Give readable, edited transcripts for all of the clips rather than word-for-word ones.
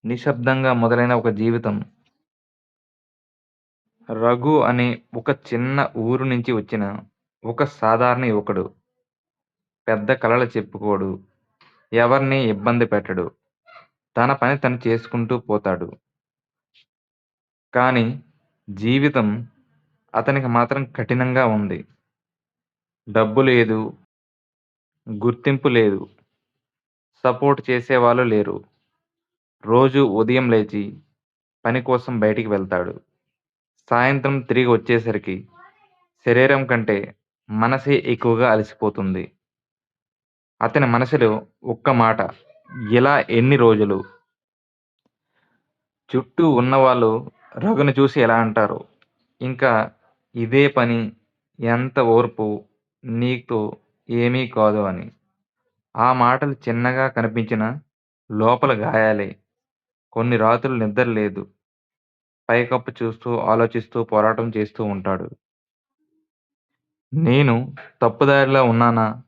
నిశ్శబ్దంగా మొదలైన ఒక జీవితం. రఘు అనే ఒక చిన్న ఊరు నుంచి వచ్చిన ఒక సాధారణ యువకుడు. పెద్ద కలలు చెప్పుకోడు. ఎవరిని ఇబ్బంది పెట్టడు. తన పని తను చేసుకుంటూ పోతాడు. కానీ జీవితం అతనికి మాత్రం కఠినంగా ఉంది. డబ్బు లేదు. గుర్తింపు లేదు. సపోర్ట్ చేసేవాళ్ళు లేరు. రోజు ఉదయం లేచి పని కోసం బయటికి వెళ్తాడు. సాయంత్రం తిరిగి వచ్చేసరికి శరీరం కంటే మనసే ఎక్కువగా అలసిపోతుంది. అతని మనసులో ఒక్క మాట. ఇలా ఎన్ని రోజులు? చుట్టూ ఉన్నవాళ్ళు రఘుని చూసి ఎలా అంటారు? ఇంకా ఇదే పని, ఎంత ఓర్పు, నీతో ఏమీ కాదు అని. ఆ మాటలు చిన్నగా కనిపించినా లోపల గాయాలే. కొన్ని రాత్రులు నిద్ర లేదు. పైకప్పు చూస్తూ, ఆలోచిస్తూ, పోరాటం చేస్తూ ఉంటాడు. నేను తప్పుదారిలో ఉన్నానా?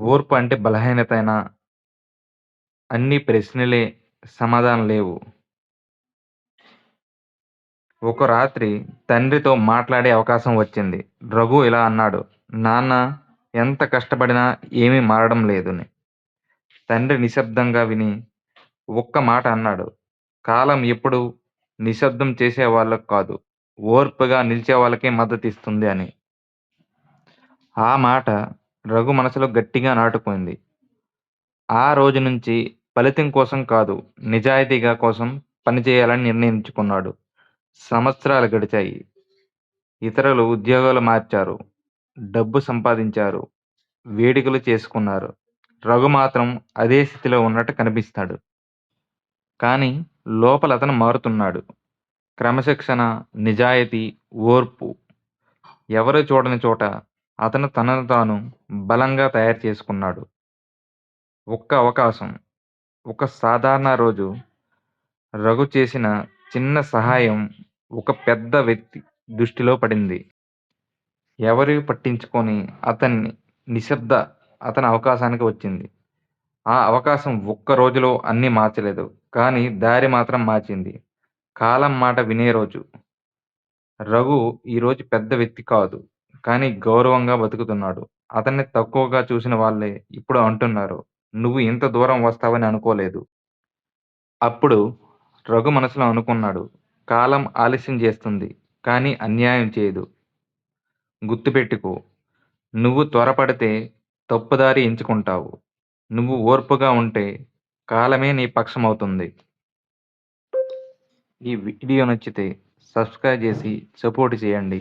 ఓర్పు అంటే బలహీనతేనా? అన్నీ ప్రశ్నలే, సమాధానం లేవు. ఒక రాత్రి తండ్రితో మాట్లాడే అవకాశం వచ్చింది. రఘు ఇలా అన్నాడు. నాన్న, ఎంత కష్టపడినా ఏమీ మారడం లేదని. తండ్రి నిశ్శబ్దంగా విని ఒక్క మాట అన్నాడు. కాలం ఎప్పుడూ నిశ్శబ్దం చేసే వాళ్ళకు కాదు, ఓర్పుగా నిలిచే వాళ్ళకే మద్దతిస్తుంది అని. ఆ మాట రఘు మనసులో గట్టిగా నాటుకుంది. ఆ రోజు నుంచి ఫలితం కోసం కాదు, నిజాయితీగా కోసం పనిచేయాలని నిర్ణయించుకున్నాడు. సంవత్సరాలు గడిచాయి. ఇతరులు ఉద్యోగాలు మార్చారు. డబ్బు సంపాదించారు. వేడుకలు చేసుకున్నారు. రఘు మాత్రం అదే స్థితిలో ఉన్నట్టు కనిపిస్తాడు. కానీ లోపల అతను మారుతున్నాడు. క్రమశిక్షణ, నిజాయితీ, ఓర్పు ఎవరు చూడని చోట అతను తనను తాను బలంగా తయారు చేసుకున్నాడు. ఒక్క అవకాశం, ఒక సాధారణ రోజు రఘు చేసిన చిన్న సహాయం ఒక పెద్ద వ్యక్తి దృష్టిలో పడింది. ఎవరు పట్టించుకొని అతన్ని నిశ్శబ్ద అతని అవకాశానికి వచ్చింది. ఆ అవకాశం ఒక్క రోజులో అన్నీ మార్చలేదు. కానీ దారి మాత్రం మార్చింది. కాలం మాట వినే రోజు. రఘు ఈరోజు పెద్ద వ్యక్తి కాదు. కానీ గౌరవంగా బతుకుతున్నాడు. అతన్ని తక్కువగా చూసిన వాళ్ళే ఇప్పుడు అంటున్నారు, నువ్వు ఇంత దూరం వస్తావని అనుకోలేదు. అప్పుడు రఘు మనసులో అనుకున్నాడు. కాలం ఆలస్యం చేస్తుంది. కానీ అన్యాయం చేయదు. గుర్తుపెట్టుకో, నువ్వు త్వరపడితే తప్పుదారి ఎంచుకుంటావు. నువ్వు ఓర్పుగా ఉంటే కాలమే నీ పక్షమవుతుంది. ఈ వీడియో నచ్చితే సబ్స్క్రైబ్ చేసి సపోర్ట్ చేయండి.